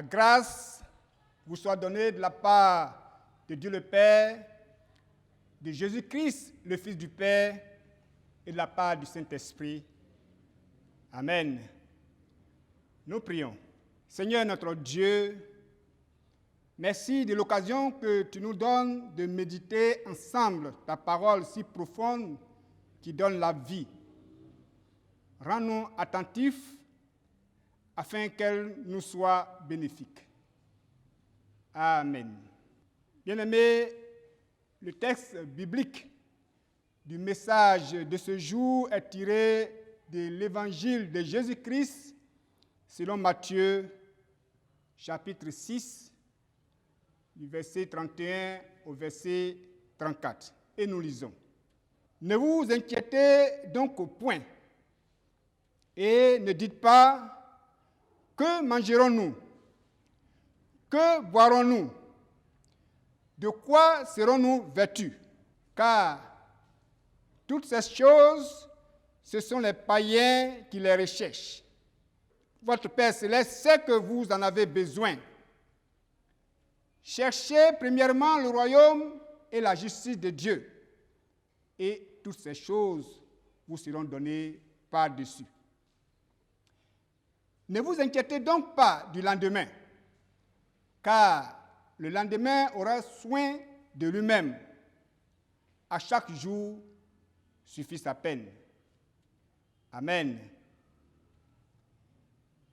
grâce vous soit donnée de la part de Dieu le Père, de Jésus-Christ, le Fils du Père, et de la part du Saint-Esprit. Amen. Nous prions. Seigneur notre Dieu, merci de l'occasion que tu nous donnes de méditer ensemble ta parole si profonde qui donne la vie. Rends-nous attentifs afin qu'elle nous soit bénéfique. Amen. Bien-aimés, le texte biblique du message de ce jour est tiré de l'évangile de Jésus-Christ selon Matthieu, chapitre 6, du verset 31 au verset 34. Et nous lisons. Ne vous inquiétez donc point, et ne dites pas que mangerons-nous, que boirons-nous, de quoi serons-nous vêtus? Car toutes ces choses, ce sont les païens qui les recherchent. Votre Père céleste sait que vous en avez besoin. Cherchez premièrement le royaume et la justice de Dieu, et toutes ces choses vous seront données par-dessus. Ne vous inquiétez donc pas du lendemain, car le lendemain aura soin de lui-même. À chaque jour suffit sa peine. Amen.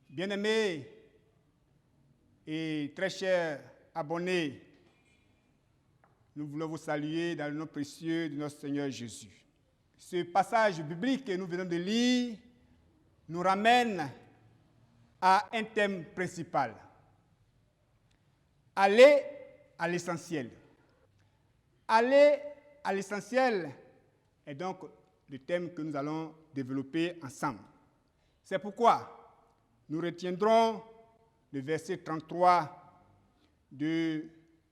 Bien-aimés et très chers abonnés, nous voulons vous saluer dans le nom précieux de notre Seigneur Jésus. Ce passage biblique que nous venons de lire nous ramène à un thème principal. Aller à l'essentiel. Aller à l'essentiel est donc le thème que nous allons développer ensemble. C'est pourquoi nous retiendrons le verset 33 de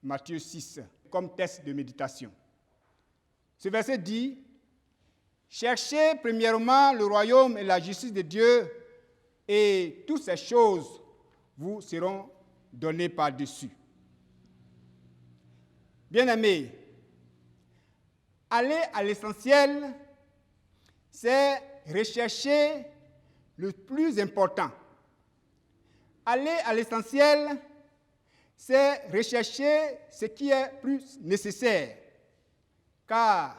Matthieu 6 comme texte de méditation. Ce verset dit « Cherchez premièrement le royaume et la justice de Dieu, et toutes ces choses vous seront données par-dessus. » Bien-aimés, aller à l'essentiel, c'est rechercher le plus important. Aller à l'essentiel, c'est rechercher ce qui est plus nécessaire. Car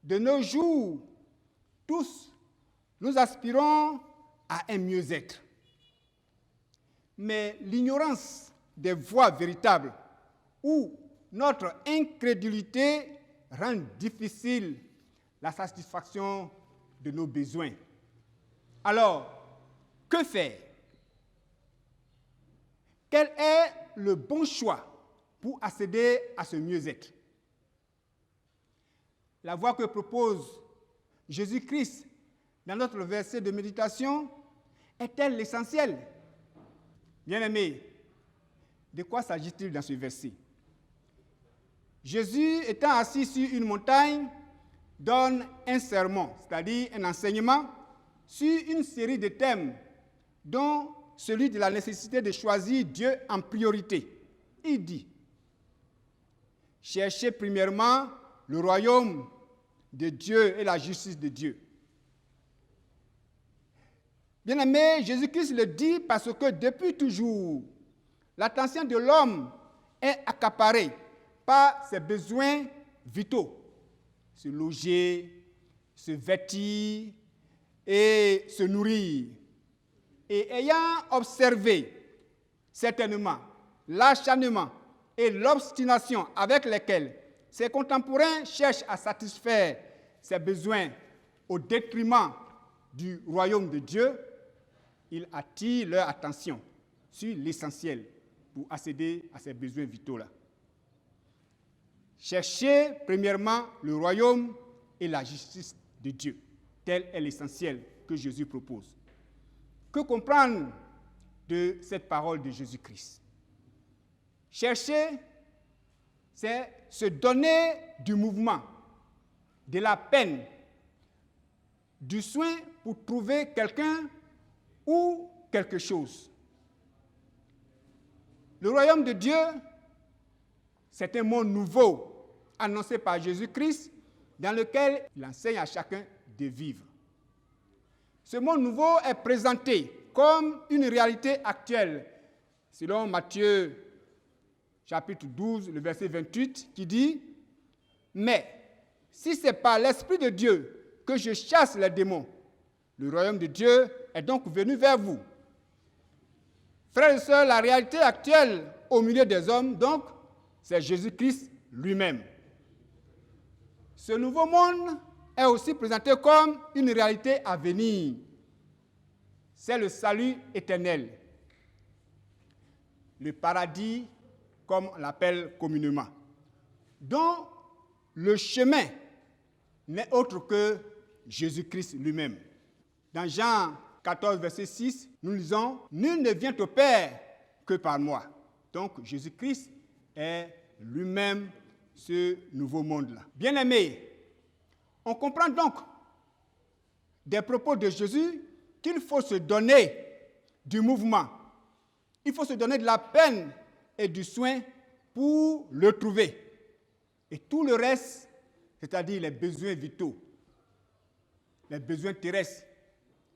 de nos jours, tous, nous aspirons à un mieux-être. Mais l'ignorance des voies véritables ou notre incrédulité rend difficile la satisfaction de nos besoins. Alors, que faire? Quel est le bon choix pour accéder à ce mieux-être? La voie que propose Jésus-Christ dans notre verset de méditation est-elle l'essentiel? Bien-aimés, de quoi s'agit-il dans ce verset? Jésus, étant assis sur une montagne, donne un sermon, c'est-à-dire un enseignement, sur une série de thèmes, dont celui de la nécessité de choisir Dieu en priorité. Il dit, « Cherchez premièrement le royaume de Dieu et la justice de Dieu. » Bien-aimé, Jésus-Christ le dit parce que depuis toujours, l'attention de l'homme est accaparée par ses besoins vitaux. Se loger, se vêtir et se nourrir. Et ayant observé certainement l'acharnement et l'obstination avec lesquels ses contemporains cherchent à satisfaire ses besoins au détriment du royaume de Dieu, il attire leur attention sur l'essentiel pour accéder à ces besoins vitaux-là. Cherchez premièrement le royaume et la justice de Dieu. Tel est l'essentiel que Jésus propose. Que comprendre de cette parole de Jésus-Christ? Chercher, c'est se donner du mouvement, de la peine, du soin pour trouver quelqu'un ou quelque chose. Le royaume de Dieu, c'est un monde nouveau annoncé par Jésus-Christ dans lequel il enseigne à chacun de vivre. Ce monde nouveau est présenté comme une réalité actuelle, selon Matthieu chapitre 12, le verset 28, qui dit « Mais si c'est par l'Esprit de Dieu que je chasse les démons, le royaume de Dieu est donc venu vers vous. » Frères et sœurs, la réalité actuelle au milieu des hommes, donc, c'est Jésus-Christ lui-même. Ce nouveau monde est aussi présenté comme une réalité à venir. C'est le salut éternel. Le paradis, comme on l'appelle communément, dont le chemin n'est autre que Jésus-Christ lui-même. Dans Jean 14, verset 6, nous lisons « Nul ne vient au Père que par moi ». Donc, Jésus-Christ est lui-même ce nouveau monde-là. Bien-aimés, on comprend donc des propos de Jésus qu'il faut se donner du mouvement. Il faut se donner de la peine et du soin pour le trouver. Et tout le reste, c'est-à-dire les besoins vitaux, les besoins terrestres,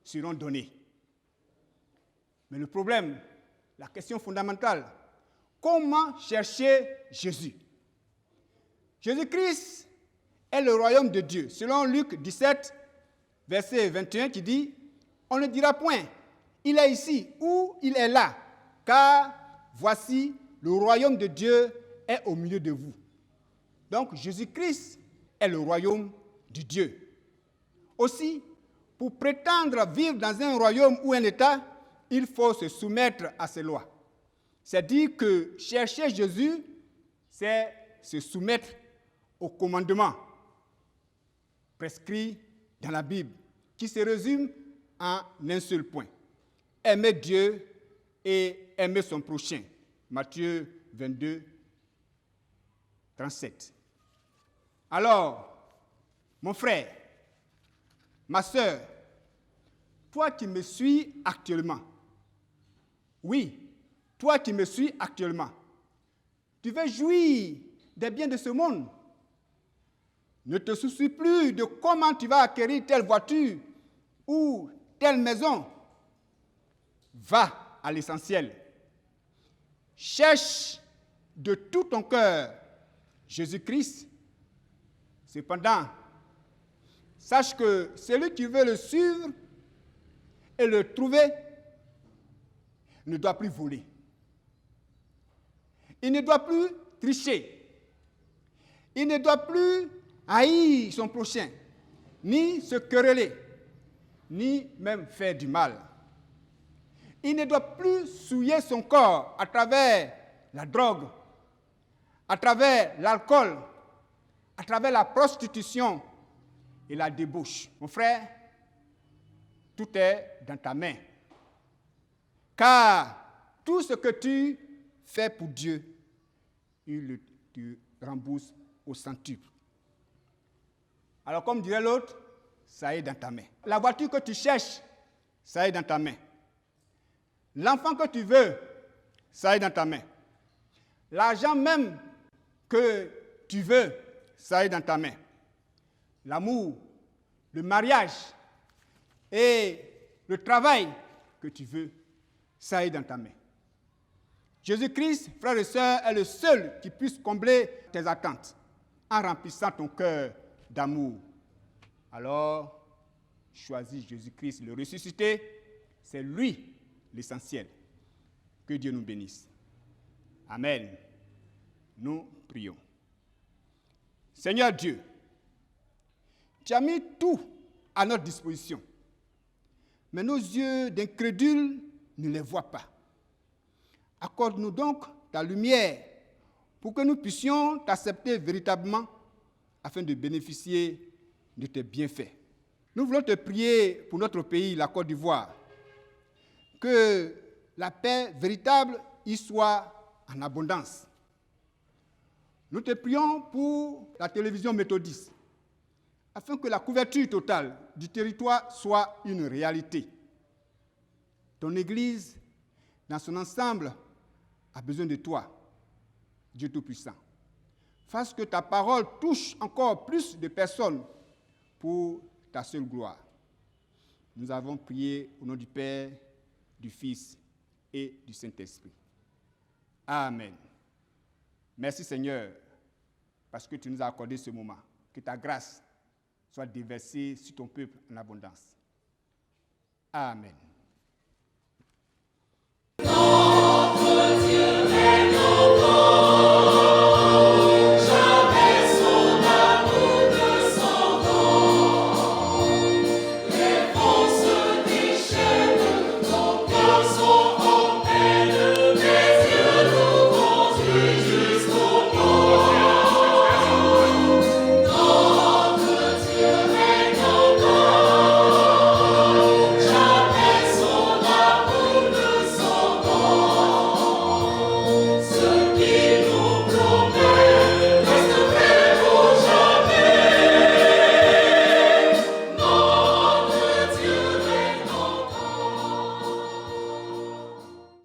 seront donnés. Mais le problème, la question fondamentale, comment chercher Jésus? Jésus-Christ est le royaume de Dieu. Selon Luc 17, verset 21, qui dit « On ne dira point, il est ici ou il est là, car voici, le royaume de Dieu est au milieu de vous. » Donc, Jésus-Christ est le royaume de Dieu. Aussi, pour prétendre vivre dans un royaume ou un État, il faut se soumettre à ses lois. C'est dire que chercher Jésus, c'est se soumettre aux commandements prescrits dans la Bible, qui se résument en un seul point. Aimer Dieu et aimer son prochain. Matthieu 22, 37. Alors, mon frère, ma sœur, toi qui me suis actuellement, oui, toi qui me suis actuellement, tu veux jouir des biens de ce monde. Ne te soucie plus de comment tu vas acquérir telle voiture ou telle maison. Va à l'essentiel. Cherche de tout ton cœur Jésus-Christ. Cependant, sache que celui qui veut le suivre et le trouver ne doit plus voler. Il ne doit plus tricher. Il ne doit plus haïr son prochain, ni se quereller, ni même faire du mal. Il ne doit plus souiller son corps à travers la drogue, à travers l'alcool, à travers la prostitution et la débauche. Mon frère, tout est dans ta main. Car tout ce que tu fais pour Dieu, il te rembourse au centuple. Alors, comme dirait l'autre, ça est dans ta main. La voiture que tu cherches, ça est dans ta main. L'enfant que tu veux, ça est dans ta main. L'argent même que tu veux, ça est dans ta main. L'amour, le mariage et le travail que tu veux, ça est dans ta main. Jésus-Christ, frères et sœurs, est le seul qui puisse combler tes attentes en remplissant ton cœur d'amour. Alors, choisis Jésus-Christ, le ressuscité, c'est lui l'essentiel. Que Dieu nous bénisse. Amen. Nous prions. Seigneur Dieu, tu as mis tout à notre disposition, mais nos yeux d'incrédules ne les voient pas. Accorde-nous donc ta lumière pour que nous puissions t'accepter véritablement afin de bénéficier de tes bienfaits. Nous voulons te prier pour notre pays, la Côte d'Ivoire, que la paix véritable y soit en abondance. Nous te prions pour la télévision méthodiste, afin que la couverture totale du territoire soit une réalité. Ton Église, dans son ensemble, a besoin de toi, Dieu Tout-Puissant. Fasse que ta parole touche encore plus de personnes pour ta seule gloire. Nous avons prié au nom du Père, du Fils et du Saint-Esprit. Amen. Merci Seigneur, parce que tu nous as accordé ce moment. Que ta grâce soit déversée sur ton peuple en abondance. Amen.